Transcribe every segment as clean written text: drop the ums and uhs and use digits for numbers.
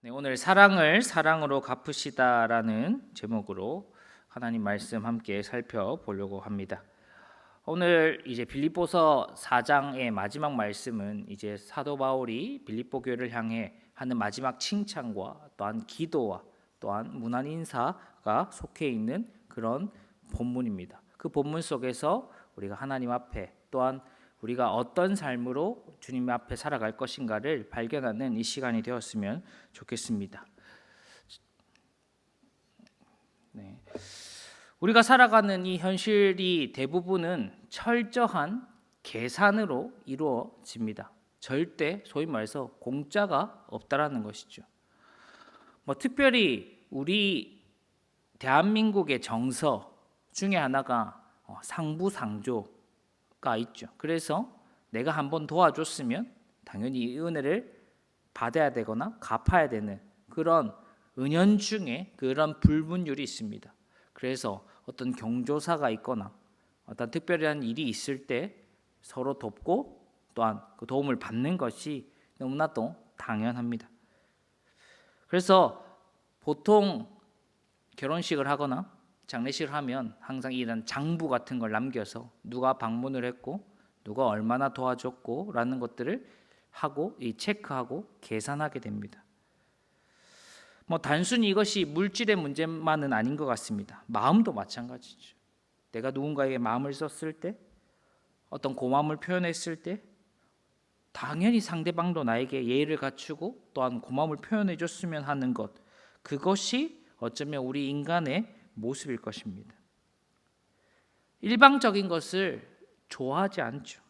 네, 오늘 사랑을 사랑으로 갚으시다라는 제목으로 하나님 말씀 함께 살펴보려고 합니다. 오늘 이제 빌립보서 4장의 마지막 말씀은 이제 사도 바울이 빌립보 교회를 향해 하는 마지막 칭찬과 또한 기도와 또한 문안 인사가 속해 있는 그런 본문입니다. 그 본문 속에서 우리가 하나님 앞에 또한 우리가 어떤 삶으로 주님 앞에 살아갈 것인가를 발견하는 이 시간이 되었으면 좋겠습니다. 네. 우리가 살아가는 이 현실이 대부분은 철저한 계산으로 이루어집니다. 절대 소위 말해서 공짜가 없다라는 것이죠. 특별히 우리 대한민국의 정서 중에 하나가 상부상조가 있죠. 그래서 내가 한번 도와줬으면 당연히 이 은혜를 받아야 되거나 갚아야 되는 그런 은연중에 그런 불문율이 있습니다. 그래서 어떤 경조사가 있거나 어떤 특별한 일이 있을 때 서로 돕고 또한 그 도움을 받는 것이 너무나도 당연합니다. 그래서 보통 결혼식을 하거나 장례식을 하면 항상 이런 장부 같은 걸 남겨서 누가 방문을 했고 누가 얼마나 도와줬고 라는 것들을 하고 체크하고 계산하게 됩니다. 단순히 이것이 물질의 문제만은 아닌 것 같습니다. 마음도 마찬가지죠. 내가 누군가에게 마음을 썼을 때 어떤 고마움을 표현했을 때 당연히 상대방도 나에게 예의를 갖추고 또한 고마움을 표현해 줬으면 하는 것, 그것이 어쩌면 우리 인간의 모습일 것입니다. 일방적인 것을 좋아하지 않죠.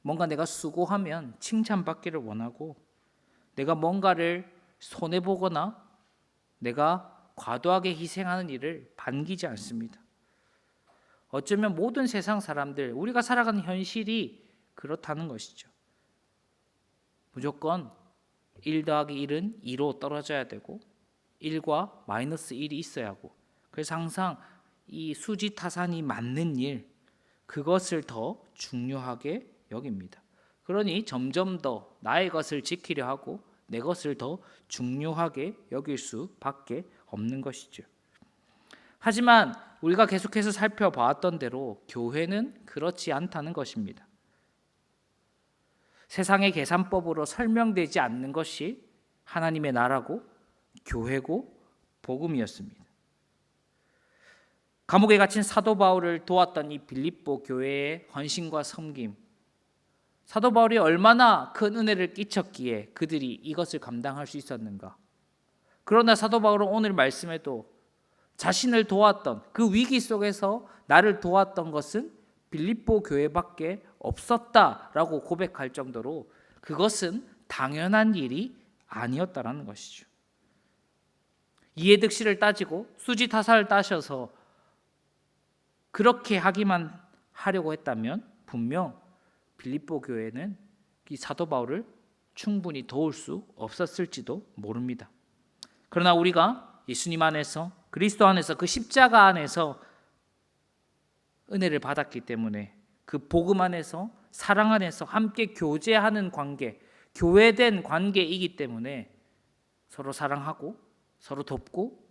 뭔가 내가 수고하면 칭찬받기를 원하고 내가 뭔가를 손해보거나 내가 과도하게 희생하는 일을 반기지 않습니다. 어쩌면 모든 세상 사람들, 우리가 살아가는 현실이 그렇다는 것이죠. 무조건 1 더하기 1은 2로 떨어져야 되고 1과 마이너스 1이 있어야 하고, 그래서 항상 이 수지타산이 맞는 일, 그것을 더 중요하게 여깁니다. 그러니 점점 더 나의 것을 지키려 하고 내 것을 더 중요하게 여길 수밖에 없는 것이죠. 하지만 우리가 계속해서 살펴봤던 대로 교회는 그렇지 않다는 것입니다. 세상의 계산법으로 설명되지 않는 것이 하나님의 나라고 교회고 복음이었습니다. 감옥에 갇힌 사도 바울을 도왔던 이 빌립보 교회의 헌신과 섬김, 사도 바울이 얼마나 큰 은혜를 끼쳤기에 그들이 이것을 감당할 수 있었는가. 그러나 사도 바울은 오늘 말씀에도 자신을 도왔던 그 위기 속에서 나를 도왔던 것은 빌립보 교회밖에 없었다라고 고백할 정도로 그것은 당연한 일이 아니었다라는 것이죠. 이해득실을 따지고 수지타산을 따셔서 그렇게 하기만 하려고 했다면 분명 빌립보 교회는 이 사도 바울을 충분히 도울 수 없었을지도 모릅니다. 그러나 우리가 예수님 안에서 그리스도 안에서 그 십자가 안에서 은혜를 받았기 때문에 그 복음 안에서 사랑 안에서 함께 교제하는 관계, 교회된 관계이기 때문에 서로 사랑하고 서로 돕고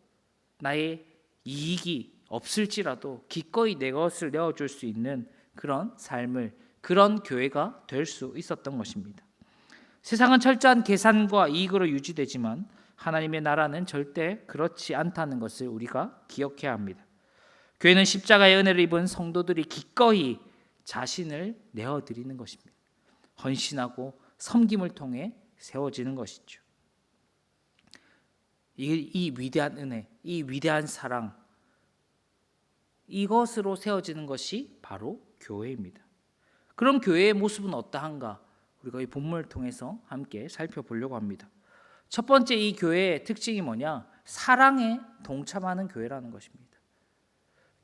나의 이익이 없을지라도 기꺼이 내 것을 내어줄 수 있는 그런 삶을, 그런 교회가 될 수 있었던 것입니다. 세상은 철저한 계산과 이익으로 유지되지만 하나님의 나라는 절대 그렇지 않다는 것을 우리가 기억해야 합니다. 교회는 십자가의 은혜를 입은 성도들이 기꺼이 자신을 내어드리는 것입니다. 헌신하고 섬김을 통해 세워지는 것이죠. 이 위대한 은혜, 이 위대한 사랑, 이것으로 세워지는 것이 바로 교회입니다. 그럼 교회의 모습은 어떠한가? 우리가 이 본문을 통해서 함께 살펴보려고 합니다. 첫 번째, 이 교회의 특징이 뭐냐? 사랑에 동참하는 교회라는 것입니다.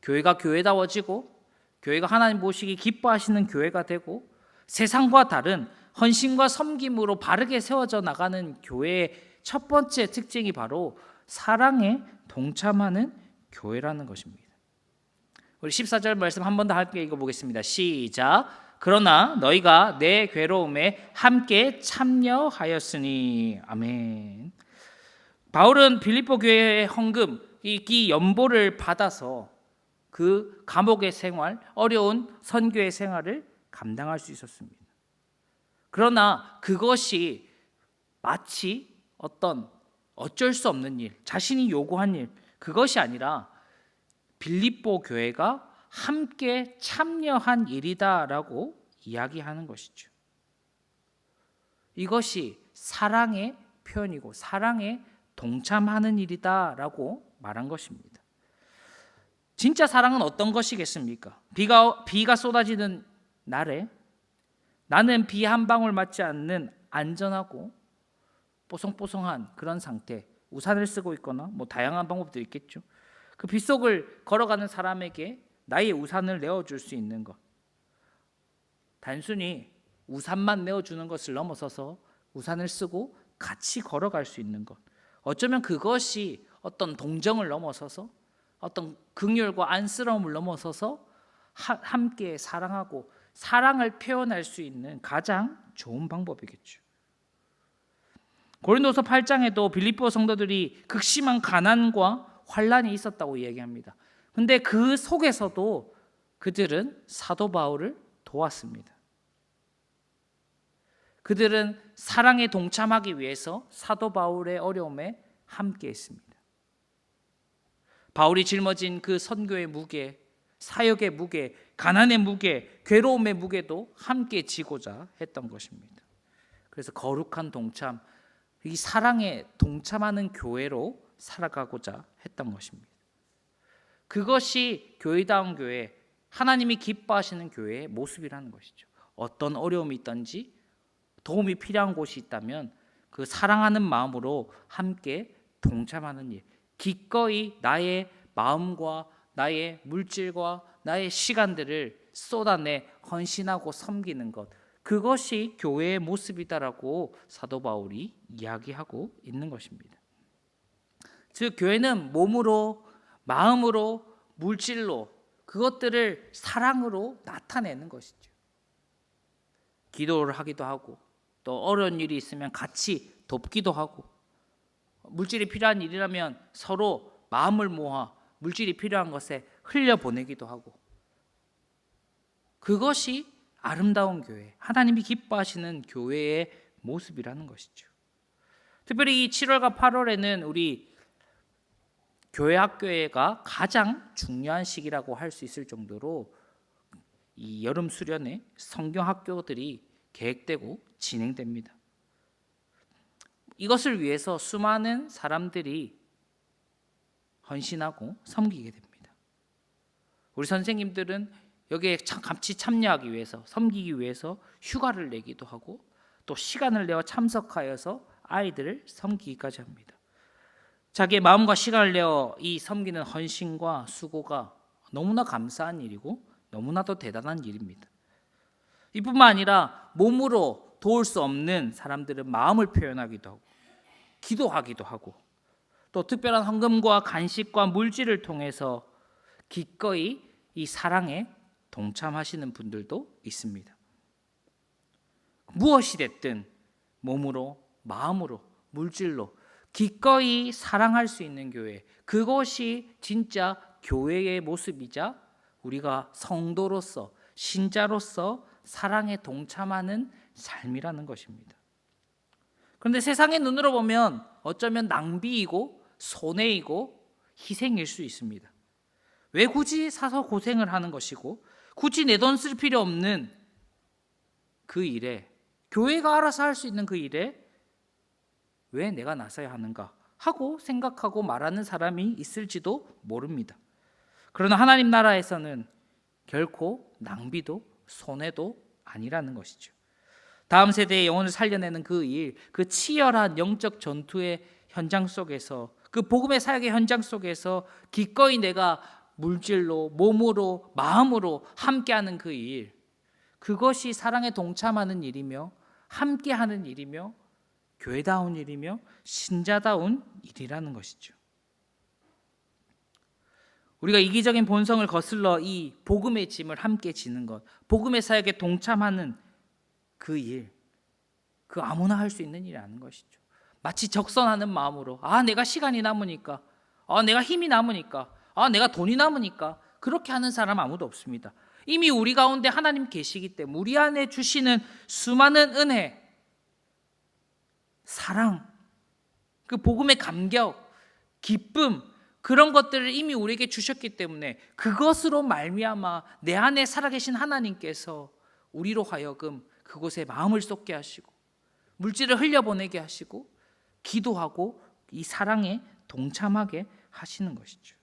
교회가 교회다워지고 교회가 하나님 보시기 기뻐하시는 교회가 되고 세상과 다른 헌신과 섬김으로 바르게 세워져 나가는 교회의 첫 번째 특징이 바로 사랑에 동참하는 교회라는 것입니다. 우리 14절 말씀 한 번 더 함께 읽어보겠습니다. 시작. 그러나 너희가 내 괴로움에 함께 참여하였으니. 아멘. 바울은 빌립보 교회의 헌금, 이 연보를 받아서 그 감옥의 생활, 어려운 선교의 생활을 감당할 수 있었습니다. 그러나 그것이 마치 어쩔 수 없는 일, 자신이 요구한 일, 그것이 아니라 빌립보 교회가 함께 참여한 일이다라고 이야기하는 것이죠. 이것이 사랑의 표현이고 사랑에 동참하는 일이다라고 말한 것입니다. 진짜 사랑은 어떤 것이겠습니까? 비가 쏟아지는 날에 나는 비 한 방울 맞지 않는 안전하고 뽀송뽀송한 그런 상태, 우산을 쓰고 있거나 다양한 방법도 있겠죠. 그 빗속을 걸어가는 사람에게 나의 우산을 내어줄 수 있는 것, 단순히 우산만 내어주는 것을 넘어서서 우산을 쓰고 같이 걸어갈 수 있는 것, 어쩌면 그것이 어떤 동정을 넘어서서 어떤 긍휼과 안쓰러움을 넘어서서 함께 사랑하고 사랑을 표현할 수 있는 가장 좋은 방법이겠죠. 고린도서 8장에도 빌립보 성도들이 극심한 가난과 환란이 있었다고 이야기합니다. 근데 그 속에서도 그들은 사도 바울을 도왔습니다. 그들은 사랑에 동참하기 위해서 사도 바울의 어려움에 함께했습니다. 바울이 짊어진 그 선교의 무게, 사역의 무게, 가난의 무게, 괴로움의 무게도 함께 지고자 했던 것입니다. 그래서 거룩한 동참, 이 사랑에 동참하는 교회로 살아가고자 했던 것입니다. 그것이 교회다운 교회, 하나님이 기뻐하시는 교회의 모습이라는 것이죠. 어떤 어려움이 있든지 도움이 필요한 곳이 있다면 그 사랑하는 마음으로 함께 동참하는 일, 기꺼이 나의 마음과 나의 물질과 나의 시간들을 쏟아내 헌신하고 섬기는 것, 그것이 교회의 모습이다라고 사도 바울이 이야기하고 있는 것입니다. 즉 교회는 몸으로, 마음으로, 물질로, 그것들을 사랑으로 나타내는 것이죠. 기도를 하기도 하고 또 어려운 일이 있으면 같이 돕기도 하고, 물질이 필요한 일이라면 서로 마음을 모아 물질이 필요한 것에 흘려보내기도 하고, 그것이 아름다운 교회, 하나님이 기뻐하시는 교회의 모습이라는 것이죠. 특별히 이 7월과 8월에는 우리 교회 학교회가 가장 중요한 시기라고 할 수 있을 정도로 이 여름 수련회 성경 학교들이 계획되고 진행됩니다. 이것을 위해서 수많은 사람들이 헌신하고 섬기게 됩니다. 우리 선생님들은 여기에 같이 참여하기 위해서, 섬기기 위해서 휴가를 내기도 하고 또 시간을 내어 참석하여서 아이들을 섬기기까지 합니다. 자기의 마음과 시간을 내어 이 섬기는 헌신과 수고가 너무나 감사한 일이고 너무나도 대단한 일입니다. 이뿐만 아니라 몸으로 도울 수 없는 사람들은 마음을 표현하기도 하고 기도하기도 하고 또 특별한 헌금과 간식과 물질을 통해서 기꺼이 이 사랑에 동참하시는 분들도 있습니다. 무엇이 됐든 몸으로, 마음으로, 물질로 기꺼이 사랑할 수 있는 교회, 그것이 진짜 교회의 모습이자 우리가 성도로서, 신자로서 사랑에 동참하는 삶이라는 것입니다. 그런데 세상의 눈으로 보면 어쩌면 낭비이고 손해이고 희생일 수 있습니다. 왜 굳이 사서 고생을 하는 것이고 굳이 내 돈 쓸 필요 없는 그 일에, 교회가 알아서 할 수 있는 그 일에 왜 내가 나서야 하는가 하고 생각하고 말하는 사람이 있을지도 모릅니다. 그러나 하나님 나라에서는 결코 낭비도 손해도 아니라는 것이죠. 다음 세대의 영혼을 살려내는 그 일, 그 치열한 영적 전투의 현장 속에서, 그 복음의 사역의 현장 속에서 기꺼이 내가 물질로, 몸으로, 마음으로 함께하는 그 일, 그것이 사랑에 동참하는 일이며 함께하는 일이며 교회다운 일이며 신자다운 일이라는 것이죠. 우리가 이기적인 본성을 거슬러 이 복음의 짐을 함께 지는 것, 복음의 사역에 동참하는 그 일, 그 아무나 할 수 있는 일이 아닌 것이죠. 마치 적선하는 마음으로 내가 시간이 남으니까, 내가 힘이 남으니까, 내가 돈이 남으니까 그렇게 하는 사람 아무도 없습니다. 이미 우리 가운데 하나님 계시기 때문에 우리 안에 주시는 수많은 은혜, 사랑, 그 복음의 감격, 기쁨, 그런 것들을 이미 우리에게 주셨기 때문에 그것으로 말미암아 내 안에 살아계신 하나님께서 우리로 하여금 그곳에 마음을 쏟게 하시고 물질을 흘려보내게 하시고 기도하고 이 사랑에 동참하게 하시는 것이죠.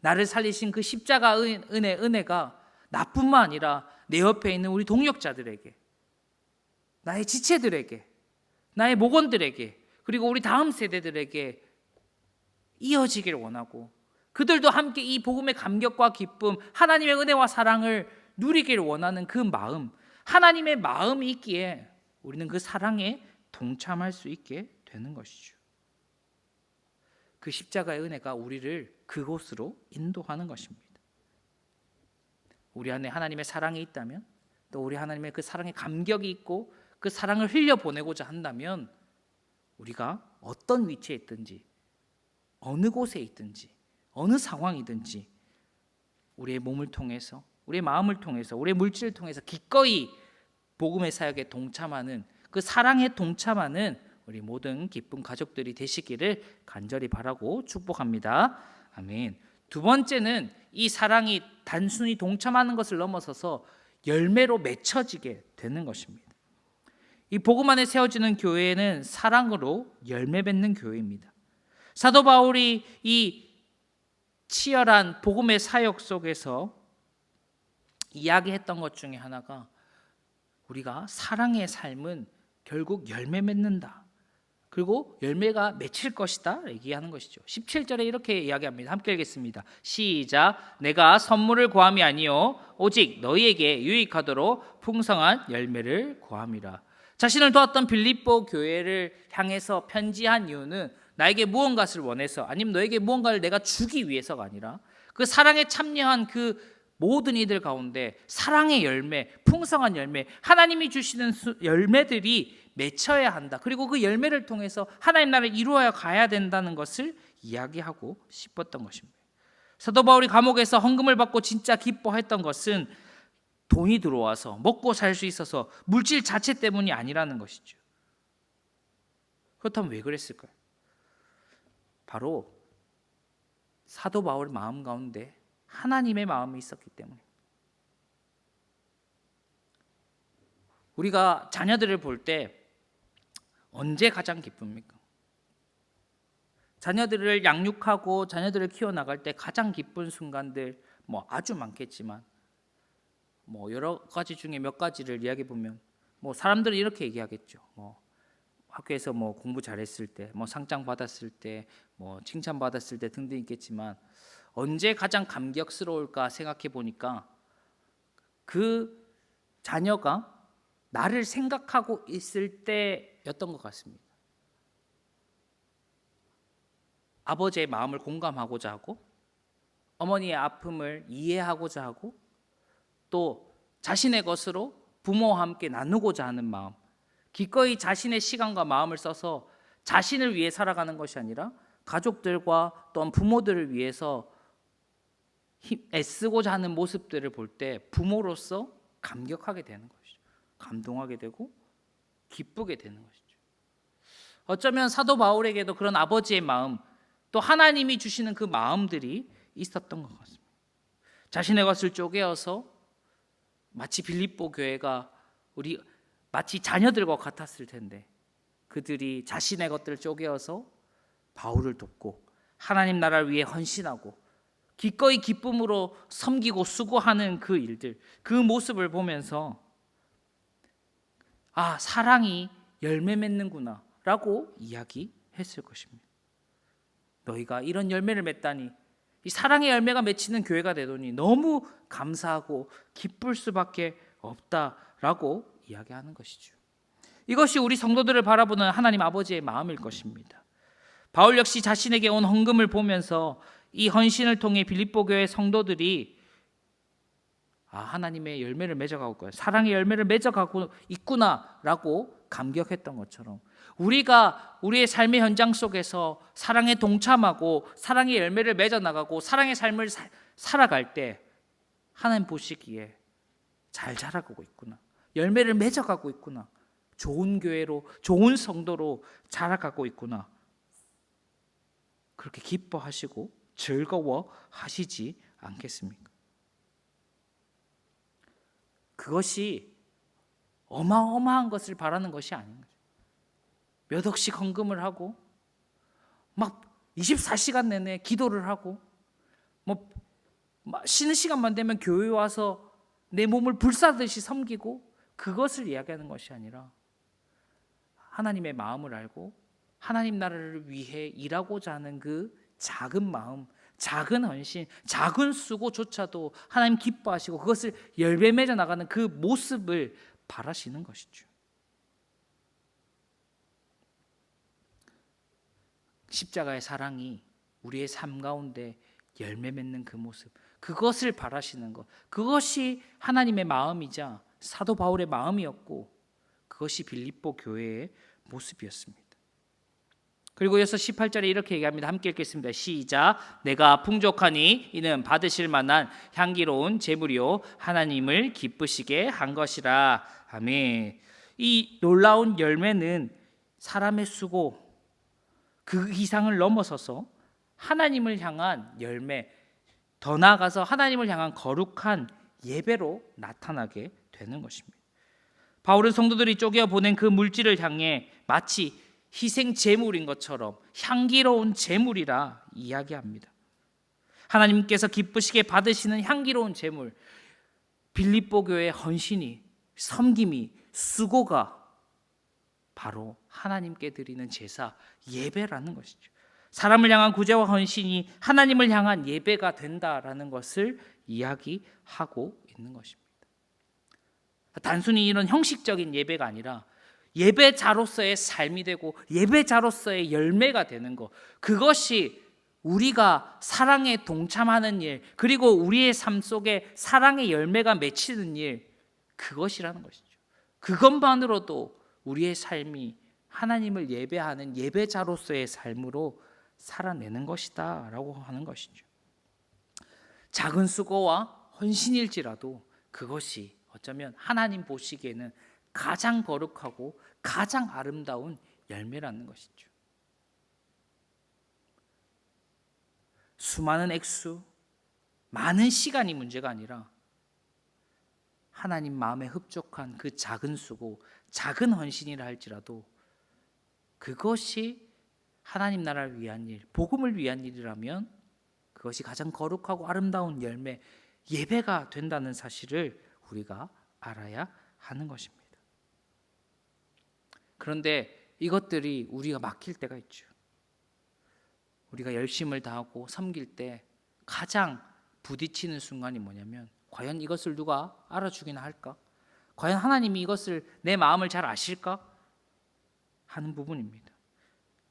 나를 살리신 그 십자가 은혜가 나뿐만 아니라 내 옆에 있는 우리 동역자들에게, 나의 지체들에게, 나의 목원들에게, 그리고 우리 다음 세대들에게 이어지길 원하고 그들도 함께 이 복음의 감격과 기쁨, 하나님의 은혜와 사랑을 누리길 원하는 그 마음, 하나님의 마음이 있기에 우리는 그 사랑에 동참할 수 있게 되는 것이죠. 그 십자가의 은혜가 우리를 그곳으로 인도하는 것입니다. 우리 안에 하나님의 사랑이 있다면, 또 우리 하나님의 그 사랑의 감격이 있고 그 사랑을 흘려보내고자 한다면 우리가 어떤 위치에 있든지, 어느 곳에 있든지, 어느 상황이든지 우리의 몸을 통해서, 우리의 마음을 통해서, 우리의 물질을 통해서 기꺼이 복음의 사역에 동참하는, 그 사랑에 동참하는 우리 모든 기쁜 가족들이 되시기를 간절히 바라고 축복합니다. 아멘. 두 번째는 이 사랑이 단순히 동참하는 것을 넘어서서 열매로 맺혀지게 되는 것입니다. 이 복음 안에 세워지는 교회는 사랑으로 열매 맺는 교회입니다. 사도 바울이 이 치열한 복음의 사역 속에서 이야기했던 것 중에 하나가 우리가 사랑의 삶은 결국 열매 맺는다. 그리고 열매가 맺힐 것이다 얘기하는 것이죠. 17절에 이렇게 이야기합니다. 함께 읽겠습니다. 시작. 내가 선물을 구함이 아니요 오직 너희에게 유익하도록 풍성한 열매를 구함이라. 자신을 도왔던 빌립보 교회를 향해서 편지한 이유는 나에게 무언가를 원해서, 아니면 너에게 무언가를 내가 주기 위해서가 아니라 그 사랑에 참여한 그 모든 이들 가운데 사랑의 열매, 풍성한 열매, 하나님이 주시는 열매들이 맺혀야 한다. 그리고 그 열매를 통해서 하나님 나라를 이루어야 가야 된다는 것을 이야기하고 싶었던 것입니다. 사도 바울이 감옥에서 헌금을 받고 진짜 기뻐했던 것은 돈이 들어와서 먹고 살 수 있어서 물질 자체 때문이 아니라는 것이죠. 그렇다면 왜 그랬을까요? 바로 사도 바울 마음 가운데 하나님의 마음이 있었기 때문에. 우리가 자녀들을 볼 때 언제 가장 기쁩니까? 자녀들을 양육하고 자녀들을 키워나갈 때 가장 기쁜 순간들 아주 많겠지만 여러 가지 중에 몇 가지를 이야기해 보면 사람들은 이렇게 얘기하겠죠. 학교에서 공부 잘했을 때, 상장 받았을 때, 칭찬 받았을 때 등등 있겠지만 언제 가장 감격스러울까 생각해 보니까 그 자녀가 나를 생각하고 있을 때였던 것 같습니다. 아버지의 마음을 공감하고자 하고 어머니의 아픔을 이해하고자 하고 또 자신의 것으로 부모와 함께 나누고자 하는 마음, 기꺼이 자신의 시간과 마음을 써서 자신을 위해 살아가는 것이 아니라 가족들과 또한 부모들을 위해서 애쓰고자 하는 모습들을 볼 때 부모로서 감격하게 되는 것이죠. 감동하게 되고 기쁘게 되는 것이죠. 어쩌면 사도 바울에게도 그런 아버지의 마음, 또 하나님이 주시는 그 마음들이 있었던 것 같습니다. 자신의 것을 쪼개어서 마치 빌립보 교회가 마치 자녀들과 같았을 텐데 그들이 자신의 것들을 쪼개어서 바울을 돕고 하나님 나라를 위해 헌신하고 기꺼이 기쁨으로 섬기고 수고하는 그 일들, 그 모습을 보면서 사랑이 열매 맺는구나 라고 이야기했을 것입니다. 너희가 이런 열매를 맺다니, 이 사랑의 열매가 맺히는 교회가 되더니 너무 감사하고 기쁠 수밖에 없다라고 이야기하는 것이죠. 이것이 우리 성도들을 바라보는 하나님 아버지의 마음일 것입니다. 바울 역시 자신에게 온 헌금을 보면서 이 헌신을 통해 빌립보 교회 성도들이 하나님의 열매를 맺어가고 있구나, 사랑의 열매를 맺어가고 있구나라고 감격했던 것처럼 우리가 우리의 삶의 현장 속에서 사랑에 동참하고 사랑의 열매를 맺어나가고 사랑의 삶을 살아갈 때 하나님 보시기에 잘 자라고 있구나, 열매를 맺어가고 있구나, 좋은 교회로, 좋은 성도로 자라가고 있구나, 그렇게 기뻐하시고 즐거워하시지 않겠습니까? 그것이 어마어마한 것을 바라는 것이 아닌 거죠. 몇 억씩 헌금을 하고 막 24시간 내내 기도를 하고 뭐 쉬는 시간만 되면 교회 와서 내 몸을 불사듯이 섬기고, 그것을 이야기하는 것이 아니라 하나님의 마음을 알고 하나님 나라를 위해 일하고자 하는 그 작은 마음, 작은 헌신, 작은 수고조차도 하나님 기뻐하시고 그것을 열매 맺어 나가는 그 모습을 바라시는 것이죠. 십자가의 사랑이 우리의 삶 가운데 열매 맺는 그 모습, 그것을 바라시는 것, 그것이 하나님의 마음이자 사도 바울의 마음이었고 그것이 빌립보 교회의 모습이었습니다. 그리고 이어서 18절에 이렇게 얘기합니다. 함께 읽겠습니다. 시작. 내가 풍족하니 이는 받으실 만한 향기로운 제물이요 하나님을 기쁘시게 한 것이라. 아멘. 이 놀라운 열매는 사람의 수고 그 이상을 넘어서서 하나님을 향한 열매, 더 나아가서 하나님을 향한 거룩한 예배로 나타나게 되는 것입니다. 바울은 성도들이 쪼개어 보낸 그 물질을 향해 마치 희생 제물인 것처럼 향기로운 제물이라 이야기합니다. 하나님께서 기쁘시게 받으시는 향기로운 제물, 빌립보 교회의 헌신이, 섬김이, 수고가 바로 하나님께 드리는 제사, 예배라는 것이죠. 사람을 향한 구제와 헌신이 하나님을 향한 예배가 된다라는 것을 이야기하고 있는 것입니다. 단순히 이런 형식적인 예배가 아니라 예배자로서의 삶이 되고 예배자로서의 열매가 되는 것, 그것이 우리가 사랑에 동참하는 일, 그리고 우리의 삶 속에 사랑의 열매가 맺히는 일, 그것이라는 것이죠. 그것만으로도 우리의 삶이 하나님을 예배하는 예배자로서의 삶으로 살아내는 것이다 라고 하는 것이죠. 작은 수고와 헌신일지라도 그것이 어쩌면 하나님 보시기에는 가장 거룩하고 가장 아름다운 열매라는 것이죠. 수많은 액수, 많은 시간이 문제가 아니라 하나님 마음에 흡족한 그 작은 수고, 작은 헌신이라 할지라도 그것이 하나님 나라를 위한 일, 복음을 위한 일이라면 그것이 가장 거룩하고 아름다운 열매, 예배가 된다는 사실을 우리가 알아야 하는 것입니다. 그런데 이것들이 우리가 막힐 때가 있죠. 우리가 열심을 다하고 섬길 때 가장 부딪히는 순간이 뭐냐면, 과연 이것을 누가 알아주기나 할까? 과연 하나님이 이것을, 내 마음을 잘 아실까? 하는 부분입니다.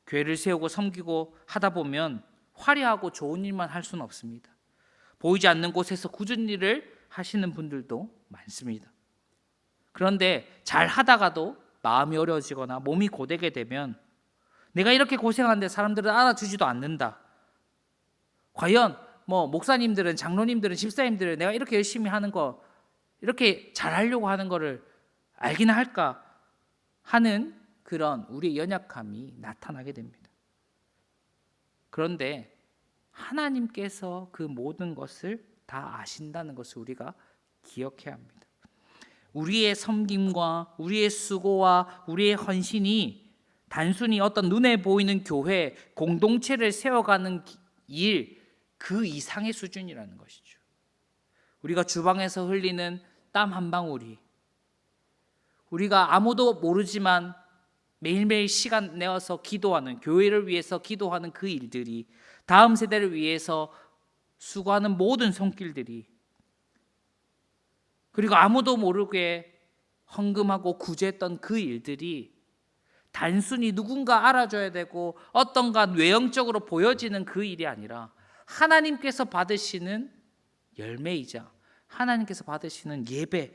교회를 세우고 섬기고 하다 보면 화려하고 좋은 일만 할 수는 없습니다. 보이지 않는 곳에서 굳은 일을 하시는 분들도 많습니다. 그런데 잘 하다가도 마음이 어려워지거나 몸이 고되게 되면 내가 이렇게 고생하는데 사람들은 알아주지도 않는다. 과연 목사님들은, 장로님들은, 집사님들은 내가 이렇게 열심히 하는 거, 이렇게 잘하려고 하는 거를 알기나 할까 하는 그런 우리의 연약함이 나타나게 됩니다. 그런데 하나님께서 그 모든 것을 다 아신다는 것을 우리가 기억해야 합니다. 우리의 섬김과 우리의 수고와 우리의 헌신이 단순히 어떤 눈에 보이는 교회, 공동체를 세워가는 일, 그 이상의 수준이라는 것이죠. 우리가 주방에서 흘리는 땀 한 방울이, 우리가 아무도 모르지만 매일매일 시간 내어서 기도하는, 교회를 위해서 기도하는 그 일들이, 다음 세대를 위해서 수고하는 모든 손길들이, 그리고 아무도 모르게 헌금하고 구제했던 그 일들이 단순히 누군가 알아줘야 되고 어떤가 외형적으로 보여지는 그 일이 아니라 하나님께서 받으시는 열매이자 하나님께서 받으시는 예배,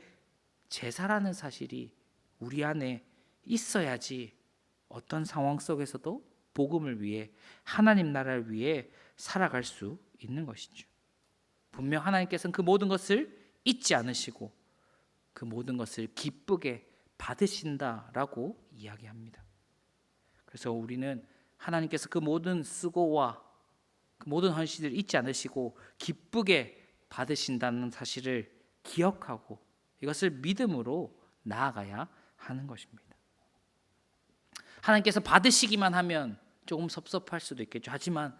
제사라는 사실이 우리 안에 있어야지 어떤 상황 속에서도 복음을 위해, 하나님 나라를 위해 살아갈 수 있는 것이죠. 분명 하나님께서는 그 모든 것을 잊지 않으시고 그 모든 것을 기쁘게 받으신다라고 이야기합니다. 그래서 우리는 하나님께서 그 모든 수고와 그 모든 헌신을 잊지 않으시고 기쁘게 받으신다는 사실을 기억하고 이것을 믿음으로 나아가야 하는 것입니다. 하나님께서 받으시기만 하면 조금 섭섭할 수도 있겠죠. 하지만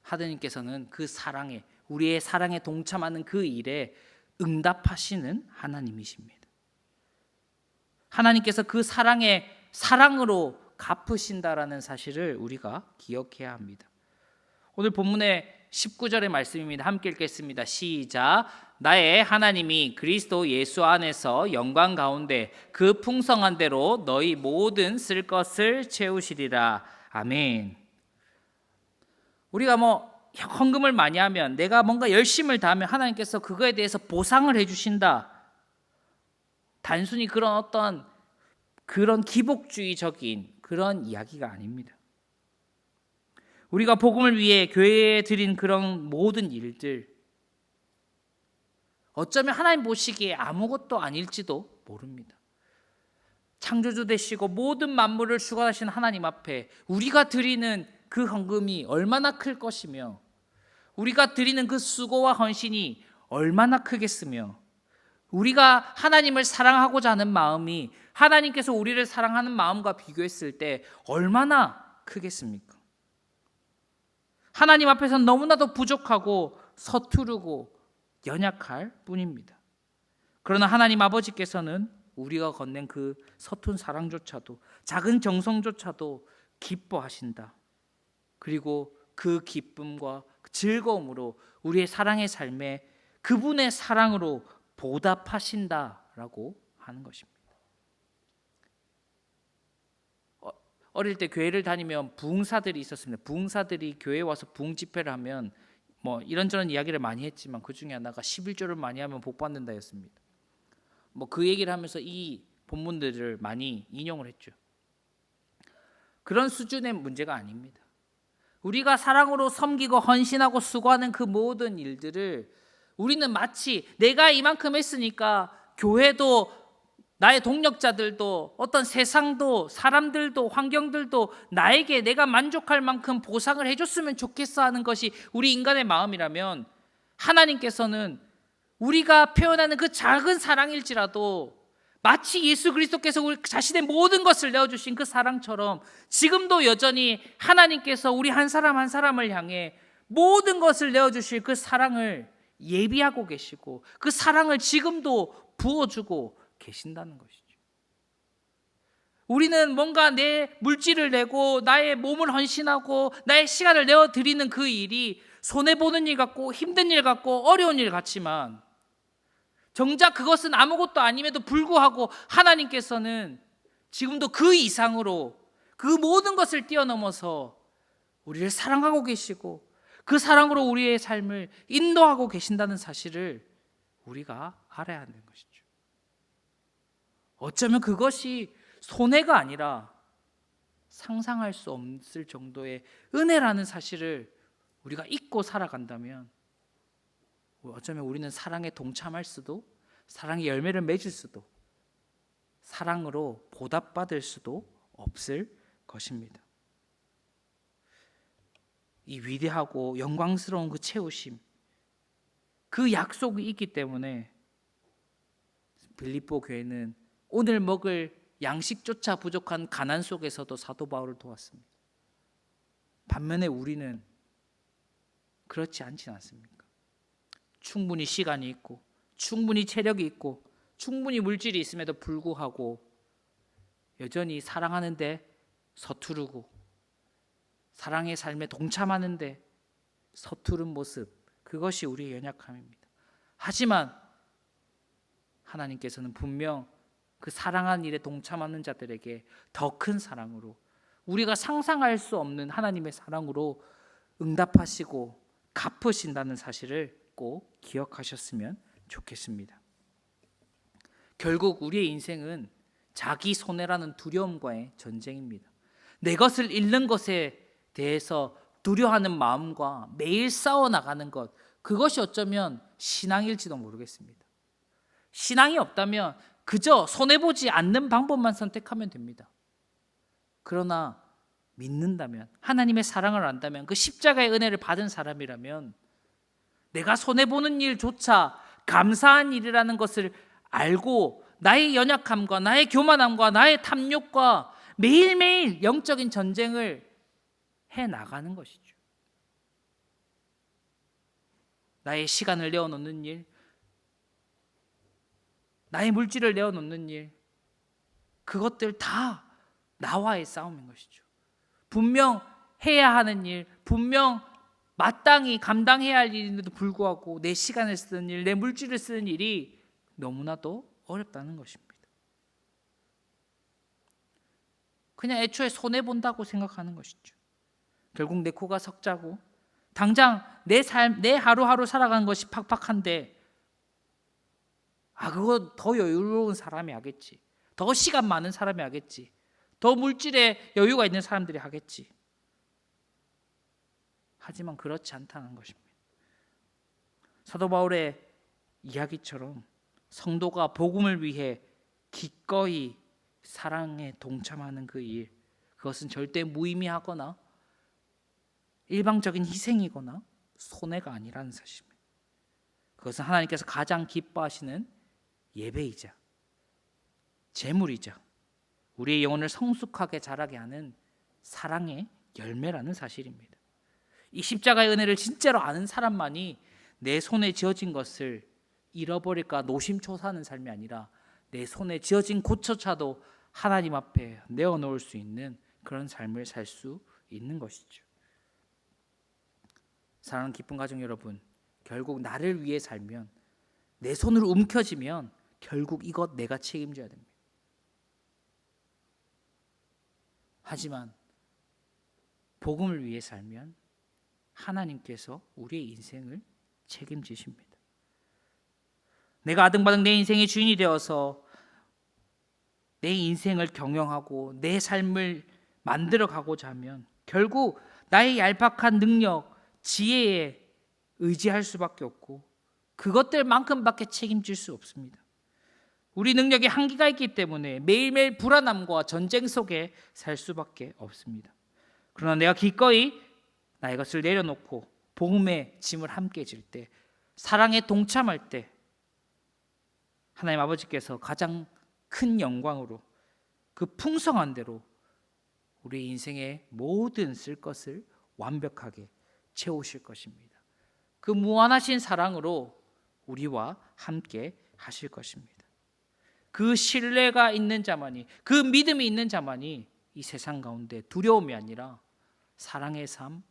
하나님께서는 그 사랑에, 우리의 사랑에 동참하는 그 일에 응답하시는 하나님이십니다. 하나님께서 그 사랑에 사랑으로 갚으신다라는 사실을 우리가 기억해야 합니다. 오늘 본문의 19절의 말씀입니다. 함께 읽겠습니다. 시작. 나의 하나님이 그리스도 예수 안에서 영광 가운데 그 풍성한 대로 너희 모든 쓸 것을 채우시리라. 아멘. 우리가 헌금을 많이 하면, 내가 뭔가 열심을 다하면 하나님께서 그거에 대해서 보상을 해주신다. 단순히 그런 기복주의적인 그런 이야기가 아닙니다. 우리가 복음을 위해 교회에 드린 그런 모든 일들, 어쩌면 하나님 보시기에 아무것도 아닐지도 모릅니다. 창조주 되시고 모든 만물을 주관하신 하나님 앞에 우리가 드리는 그 헌금이 얼마나 클 것이며, 우리가 드리는 그 수고와 헌신이 얼마나 크겠으며, 우리가 하나님을 사랑하고자 하는 마음이 하나님께서 우리를 사랑하는 마음과 비교했을 때 얼마나 크겠습니까? 하나님 앞에서는 너무나도 부족하고 서투르고 연약할 뿐입니다. 그러나 하나님 아버지께서는 우리가 건넨 그 서툰 사랑조차도, 작은 정성조차도 기뻐하신다. 그리고 그 기쁨과 즐거움으로 우리의 사랑의 삶에 그분의 사랑으로 보답하신다라고 하는 것입니다. 어릴 때 교회를 다니면 부흥사들이 있었습니다. 부흥사들이 교회에 와서 부흥 집회를 하면 이런저런 이야기를 많이 했지만 그 중에 하나가 11조를 많이 하면 복 받는다였습니다. 그 얘기를 하면서 이 본문들을 많이 인용을 했죠. 그런 수준의 문제가 아닙니다. 우리가 사랑으로 섬기고 헌신하고 수고하는 그 모든 일들을 우리는 마치 내가 이만큼 했으니까 교회도, 나의 동력자들도, 어떤 세상도, 사람들도, 환경들도 나에게 내가 만족할 만큼 보상을 해줬으면 좋겠어 하는 것이 우리 인간의 마음이라면, 하나님께서는 우리가 표현하는 그 작은 사랑일지라도 마치 예수 그리스도께서 우리 자신의 모든 것을 내어주신 그 사랑처럼 지금도 여전히 하나님께서 우리 한 사람 한 사람을 향해 모든 것을 내어주실 그 사랑을 예비하고 계시고 그 사랑을 지금도 부어주고 계신다는 것이죠. 우리는 뭔가 내 물질을 내고 나의 몸을 헌신하고 나의 시간을 내어드리는 그 일이 손해보는 일 같고 힘든 일 같고 어려운 일 같지만, 정작 그것은 아무것도 아님에도 불구하고 하나님께서는 지금도 그 이상으로 그 모든 것을 뛰어넘어서 우리를 사랑하고 계시고 그 사랑으로 우리의 삶을 인도하고 계신다는 사실을 우리가 알아야 하는 것이죠. 어쩌면 그것이 손해가 아니라 상상할 수 없을 정도의 은혜라는 사실을 우리가 잊고 살아간다면 어쩌면 우리는 사랑에 동참할 수도, 사랑의 열매를 맺을 수도, 사랑으로 보답받을 수도 없을 것입니다. 이 위대하고 영광스러운 그 채우심, 그 약속이 있기 때문에 빌립보 교회는 오늘 먹을 양식조차 부족한 가난 속에서도 사도 바울을 도왔습니다. 반면에 우리는 그렇지 않지 않습니까? 충분히 시간이 있고 충분히 체력이 있고 충분히 물질이 있음에도 불구하고 여전히 사랑하는데 서투르고 사랑의 삶에 동참하는데 서투른 모습, 그것이 우리의 연약함입니다. 하지만 하나님께서는 분명 그 사랑하는 일에 동참하는 자들에게 더 큰 사랑으로, 우리가 상상할 수 없는 하나님의 사랑으로 응답하시고 갚으신다는 사실을 꼭 기억하셨으면 좋겠습니다. 결국 우리의 인생은 자기 손해라는 두려움과의 전쟁입니다. 내 것을 잃는 것에 대해서 두려워하는 마음과 매일 싸워 나가는 것, 그것이 어쩌면 신앙일지도 모르겠습니다. 신앙이 없다면 그저 손해보지 않는 방법만 선택하면 됩니다. 그러나 믿는다면, 하나님의 사랑을 안다면, 그 십자가의 은혜를 받은 사람이라면 내가 손해보는 일조차 감사한 일이라는 것을 알고 나의 연약함과 나의 교만함과 나의 탐욕과 매일매일 영적인 전쟁을 해나가는 것이죠. 나의 시간을 내어놓는 일, 나의 물질을 내어놓는 일, 그것들 다 나와의 싸움인 것이죠. 분명 해야 하는 일, 분명 마땅히 감당해야 할 일인데도 불구하고 내 시간을 쓰는 일, 내 물질을 쓰는 일이 너무나도 어렵다는 것입니다. 그냥 애초에 손해본다고 생각하는 것이죠. 결국 내 코가 석자고 당장 내 삶, 내 하루하루 살아가는 것이 팍팍한데 그거 더 여유로운 사람이 하겠지, 더 시간 많은 사람이 하겠지, 더 물질에 여유가 있는 사람들이 하겠지. 하지만 그렇지 않다는 것입니다. 사도 바울의 이야기처럼 성도가 복음을 위해 기꺼이 사랑에 동참하는 그 일, 그것은 절대 무의미하거나 일방적인 희생이거나 손해가 아니라는 사실입니다. 그것은 하나님께서 가장 기뻐하시는 예배이자 제물이자 우리의 영혼을 성숙하게 자라게 하는 사랑의 열매라는 사실입니다. 이 십자가의 은혜를 진짜로 아는 사람만이 내 손에 지어진 것을 잃어버릴까 노심초사하는 삶이 아니라 내 손에 지어진 고초차도 하나님 앞에 내어놓을 수 있는 그런 삶을 살 수 있는 것이죠. 사랑하는 기쁜 가족 여러분, 결국 나를 위해 살면, 내 손으로 움켜쥐면 결국 이것 내가 책임져야 됩니다. 하지만 복음을 위해 살면 하나님께서 우리의 인생을 책임지십니다. 내가 아등바등 내 인생의 주인이 되어서 내 인생을 경영하고 내 삶을 만들어 가고자 하면 결국 나의 얄팍한 능력, 지혜에 의지할 수밖에 없고 그것들만큼밖에 책임질 수 없습니다. 우리 능력에 한계가 있기 때문에 매일매일 불안함과 전쟁 속에 살 수밖에 없습니다. 그러나 내가 기꺼이 나의 것을 내려놓고 복음의 짐을 함께 질 때, 사랑에 동참할 때 하나님 아버지께서 가장 큰 영광으로 그 풍성한 대로 우리 인생의 모든 쓸 것을 완벽하게 채우실 것입니다. 그 무한하신 사랑으로 우리와 함께 하실 것입니다. 그 신뢰가 있는 자만이, 그 믿음이 있는 자만이 이 세상 가운데 두려움이 아니라 사랑의 삶,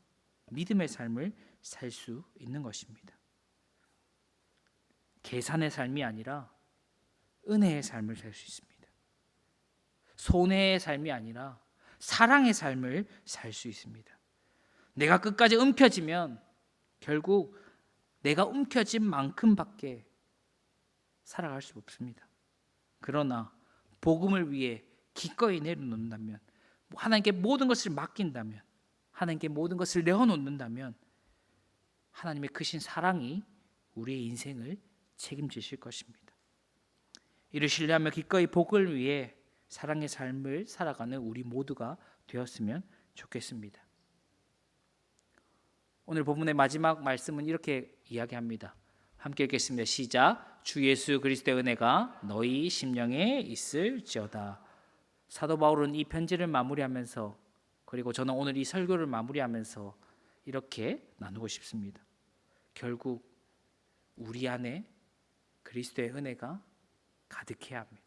믿음의 삶을 살 수 있는 것입니다. 계산의 삶이 아니라 은혜의 삶을 살 수 있습니다. 손해의 삶이 아니라 사랑의 삶을 살 수 있습니다. 내가 끝까지 움켜쥐면 결국 내가 움켜쥔 만큼밖에 살아갈 수 없습니다. 그러나 복음을 위해 기꺼이 내려놓는다면, 하나님께 모든 것을 맡긴다면, 하나님께 모든 것을 내어놓는다면 하나님의 크신 사랑이 우리의 인생을 책임지실 것입니다. 이를 신뢰하며 기꺼이 복을 위해 사랑의 삶을 살아가는 우리 모두가 되었으면 좋겠습니다. 오늘 본문의 마지막 말씀은 이렇게 이야기합니다. 함께 읽겠습니다. 시작. 주 예수 그리스도의 은혜가 너희 심령에 있을지어다. 사도 바울은 이 편지를 마무리하면서, 그리고 저는 오늘 이 설교를 마무리하면서 이렇게 나누고 싶습니다. 결국 우리 안에 그리스도의 은혜가 가득해야 합니다.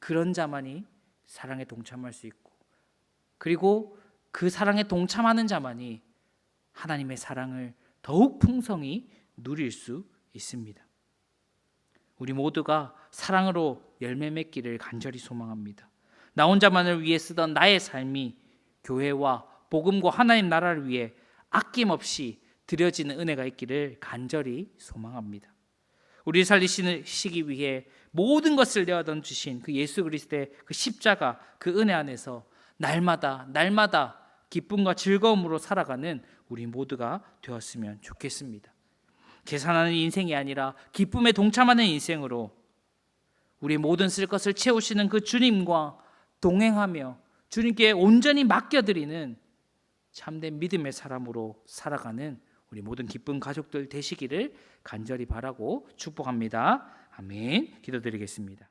그런 자만이 사랑에 동참할 수 있고, 그리고 그 사랑에 동참하는 자만이 하나님의 사랑을 더욱 풍성히 누릴 수 있습니다. 우리 모두가 사랑으로 열매 맺기를 간절히 소망합니다. 나 혼자만을 위해 쓰던 나의 삶이 교회와 복음과 하나님 나라를 위해 아낌없이 드려지는 은혜가 있기를 간절히 소망합니다. 우리 살리시기 위해 모든 것을 내어 던지신 그 예수 그리스도의 그 십자가 그 은혜 안에서 날마다 기쁨과 즐거움으로 살아가는 우리 모두가 되었으면 좋겠습니다. 계산하는 인생이 아니라 기쁨에 동참하는 인생으로 우리 모든 쓸 것을 채우시는 그 주님과 동행하며 주님께 온전히 맡겨드리는 참된 믿음의 사람으로 살아가는 우리 모든 기쁜 가족들 되시기를 간절히 바라고 축복합니다. 아멘. 기도드리겠습니다.